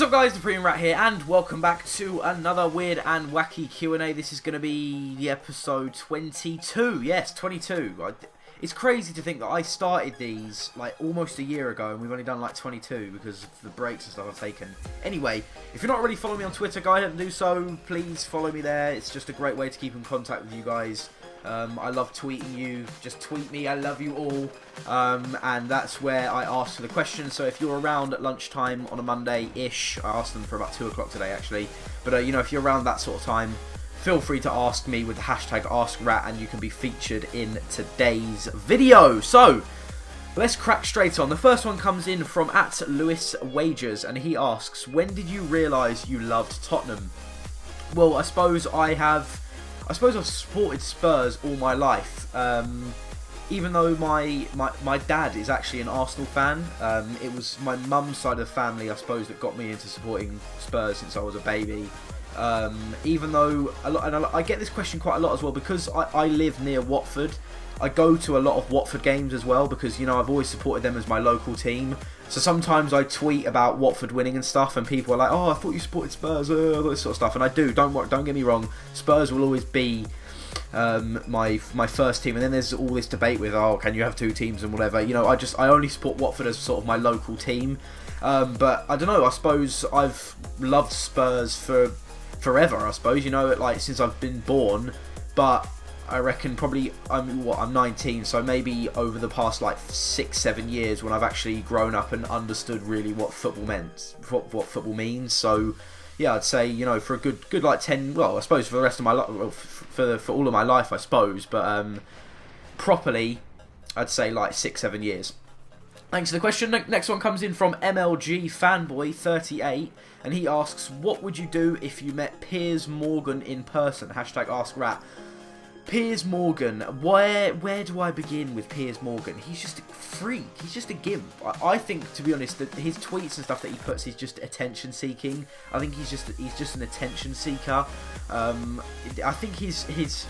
What's up guys, the Piranha here, and welcome back to another weird and wacky Q&A. This is going to be the episode 22, yes, 22. It's crazy to think that I started these like almost a year ago and we've only done like 22 because of the breaks and stuff I've taken. Anyway, if you're not already following me on Twitter, go ahead and do so. Please follow me there. It's just a great way to keep in contact with you guys. I love tweeting you. Just tweet me. I love you all. And that's where I ask for the questions. So if you're around at lunchtime on a Monday-ish, I asked them for about 2 o'clock today actually. But you know, if you're around that sort of time, feel free to ask me with the hashtag AskRat and you can be featured in today's video. So let's crack straight on. The first one comes in from @LewisWagers and he asks, when did you realise you loved Tottenham? Well, I suppose I've supported Spurs all my life. Even though my dad is actually an Arsenal fan, it was my mum's side of the family, I suppose, that got me into supporting Spurs since I was a baby. Even though, I get this question quite a lot as well, because I live near Watford. I go to a lot of Watford games as well, because, you know, I've always supported them as my local team. So sometimes I tweet about Watford winning and stuff, and people are like, "Oh, I thought you supported Spurs," all this sort of stuff. And I do. Don't get me wrong. Spurs will always be my first team. And then there's all this debate with, "Oh, can you have two teams and whatever?" You know, I only support Watford as sort of my local team. But I don't know. I suppose I've loved Spurs for forever. I suppose, you know, like since I've been born. But I reckon probably I'm 19, so maybe over the past like 6-7 years when I've actually grown up and understood really what football meant, what football means. So yeah, I'd say, you know, for a good like 10, well, I suppose for the rest of my life, well, for all of my life, I suppose, but properly, I'd say like 6-7 years. Thanks for the question. Next one comes in from MLG Fanboy 38, and he asks, what would you do if you met Piers Morgan in person? Hashtag AskRat. Piers Morgan, where do I begin with Piers Morgan? He's just a freak. He's just a gimp. I think, to be honest, that his tweets and stuff that he puts is just attention seeking. I think he's just an attention seeker. I think his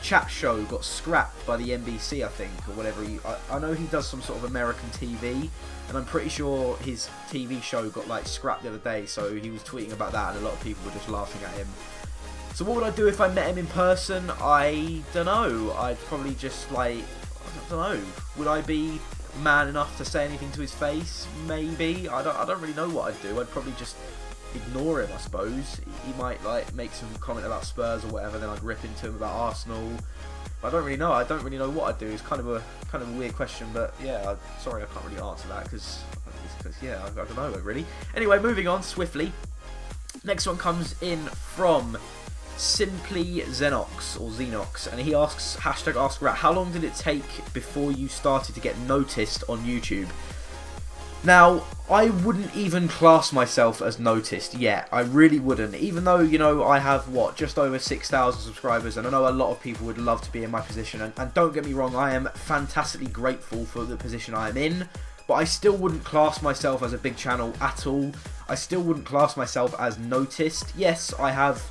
chat show got scrapped by the NBC, I think, or whatever. I know he does some sort of American TV, and I'm pretty sure his TV show got like scrapped the other day. So he was tweeting about that, and a lot of people were just laughing at him. So what would I do if I met him in person? I don't know. I'd probably just like, I don't know. Would I be man enough to say anything to his face? Maybe. I don't really know what I'd do. I'd probably just ignore him, I suppose. He might like make some comment about Spurs or whatever, then I'd rip into him about Arsenal. But I don't really know. I don't really know what I'd do. It's kind of a weird question, but yeah. Sorry, I can't really answer that because yeah, I don't know really. Anyway, moving on swiftly. Next one comes in from Simply Xenox or Xenox, and he asks, hashtag AskRat, how long did it take before you started to get noticed on YouTube? Now, I wouldn't even class myself as noticed yet. I really wouldn't. Even though, you know, I have, just over 6,000 subscribers, and I know a lot of people would love to be in my position, and don't get me wrong, I am fantastically grateful for the position I am in, but I still wouldn't class myself as a big channel at all. I still wouldn't class myself as noticed. Yes, I have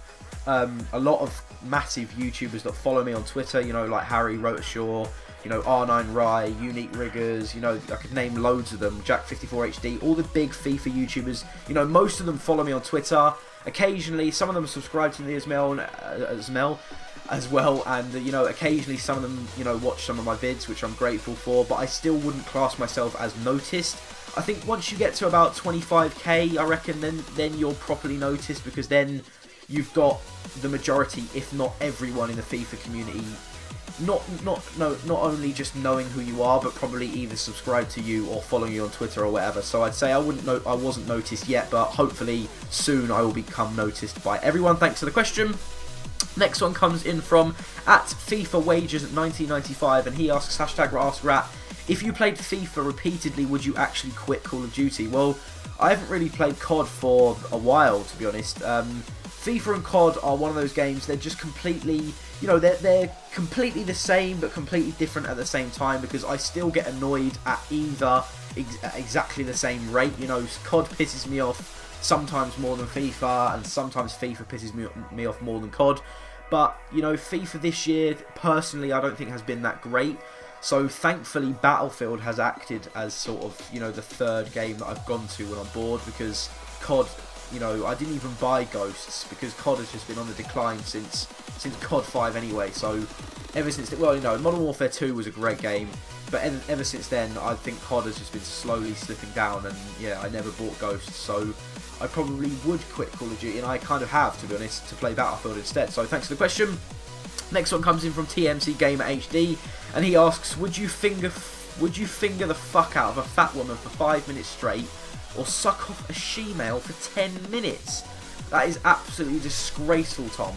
a lot of massive YouTubers that follow me on Twitter, you know, like Harry Rotashaw, you know, R9 Rye, Unique Riggers, you know, I could name loads of them, Jack54HD, all the big FIFA YouTubers, you know, most of them follow me on Twitter. Occasionally, some of them subscribe to me as well, and, you know, occasionally some of them, you know, watch some of my vids, which I'm grateful for, but I still wouldn't class myself as noticed. I think once you get to about 25k, I reckon, then you're properly noticed, because then you've got the majority, if not everyone in the FIFA community, not only just knowing who you are, but probably either subscribe to you or following you on Twitter or whatever. So I'd say I wasn't noticed yet, but hopefully soon I will become noticed by everyone. Thanks for the question. Next one comes in from @FIFAWagers1995, and he asks, hashtag AskRat, if you played FIFA repeatedly, would you actually quit Call of Duty? Well, I haven't really played COD for a while, to be honest. FIFA and COD are one of those games, they're just completely, you know, they're completely the same but completely different at the same time, because I still get annoyed at either exactly the same rate. You know, COD pisses me off sometimes more than FIFA, and sometimes FIFA pisses me off more than COD. But, you know, FIFA this year, personally, I don't think has been that great. So thankfully Battlefield has acted as sort of, you know, the third game that I've gone to when I'm bored, because COD you know, I didn't even buy Ghosts because COD has just been on the decline since COD 5 anyway. So ever since, well, you know, Modern Warfare 2 was a great game, but ever since then, I think COD has just been slowly slipping down, and yeah, I never bought Ghosts, so I probably would quit Call of Duty, and I kind of have, to be honest, to play Battlefield instead. So thanks for the question. Next one comes in from TMC Gamer HD, and he asks, would you finger the fuck out of a fat woman for 5 minutes straight, or suck off a she-male for 10 minutes? That is absolutely disgraceful, Tom.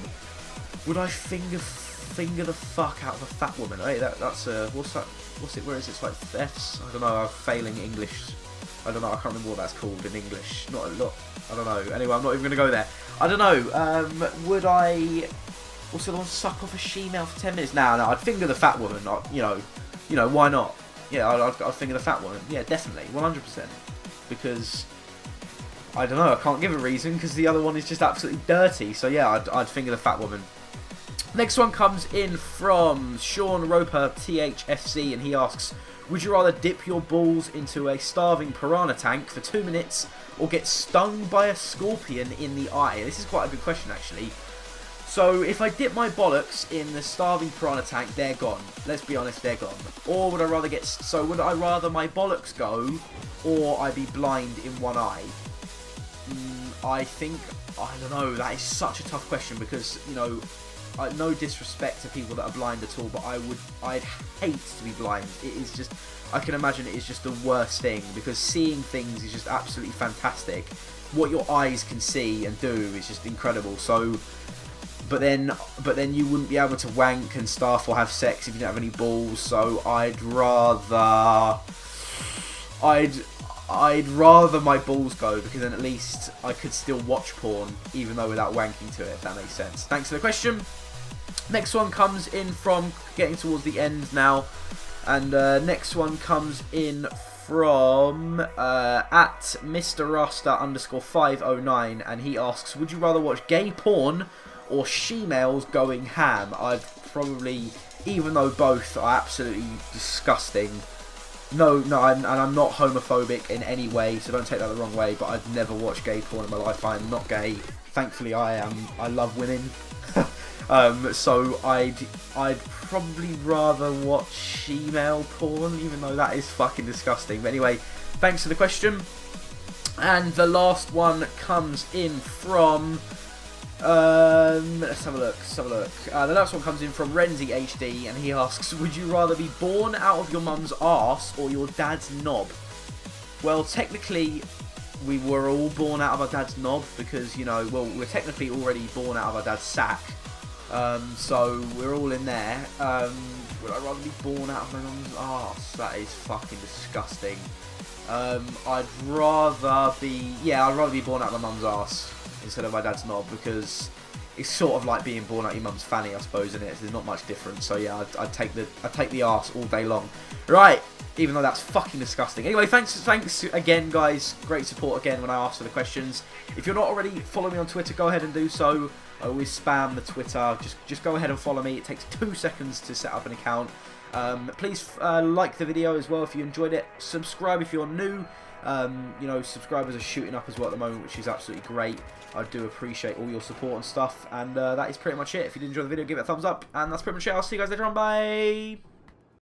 Would I finger the fuck out of a fat woman? Hey, that's what's that? What's it? Where is it? It's like F's. I don't know. I'm failing English. I don't know. I can't remember what that's called in English. Not a lot. I don't know. Anyway, I'm not even going to go there. I don't know. Would I? Also, want to suck off a she-male for 10 minutes? No, I'd finger the fat woman. You know, why not? Yeah, I'd finger the fat woman. Yeah, definitely, 100%. Because I don't know. I can't give a reason because the other one is just absolutely dirty. So yeah, I'd finger the fat woman. Next one comes in from Sean Roper THFC, and he asks, would you rather dip your balls into a starving piranha tank for 2 minutes or get stung by a scorpion in the eye? This is quite a good question, actually. So if I dip my bollocks in the starving piranha tank, they're gone. Let's be honest, they're gone. Or would I rather would I rather my bollocks go, or I be blind in one eye? I don't know, that is such a tough question because, you know, no disrespect to people that are blind at all, but I'd hate to be blind. It is just, I can imagine it is just the worst thing, because seeing things is just absolutely fantastic. What your eyes can see and do is just incredible. So, but then you wouldn't be able to wank and stuff or have sex if you don't have any balls. So I'd rather my balls go, because then at least I could still watch porn even though without wanking to it, if that makes sense. Thanks for the question. Next one comes in from, getting towards the end now, and next one comes in from at Mr. Rasta_509, and he asks, would you rather watch gay porn or she-males going ham? I'd probably, even though both are absolutely disgusting, no, and I'm not homophobic in any way, so don't take that the wrong way, but I'd never watch gay porn in my life. I am not gay. Thankfully, I am. I love women. So I'd probably rather watch she-male porn, even though that is fucking disgusting. But anyway, thanks for the question. And the last one comes in from... let's have a look. The last one comes in from Renzi HD, and he asks, would you rather be born out of your mum's arse or your dad's knob? Well, technically, we were all born out of our dad's knob, because, you know, well, we're technically already born out of our dad's sack. So we're all in there. Would I rather be born out of my mum's arse? That is fucking disgusting. I'd rather be born out of my mum's arse instead of my dad's knob, because it's sort of like being born out your mum's fanny, I suppose, isn't it? There's not much difference. So yeah, I'd take the arse all day long. Right, even though that's fucking disgusting. Anyway, thanks again, guys. Great support again when I ask for the questions. If you're not already following me on Twitter, go ahead and do so. I always spam the Twitter. Just go ahead and follow me. It takes 2 seconds to set up an account. Please like the video as well if you enjoyed it. Subscribe if you're new. You know, subscribers are shooting up as well at the moment, which is absolutely great. I do appreciate all your support and stuff. And that is pretty much it. If you did enjoy the video, give it a thumbs up. And that's pretty much it. I'll see you guys later on. Bye.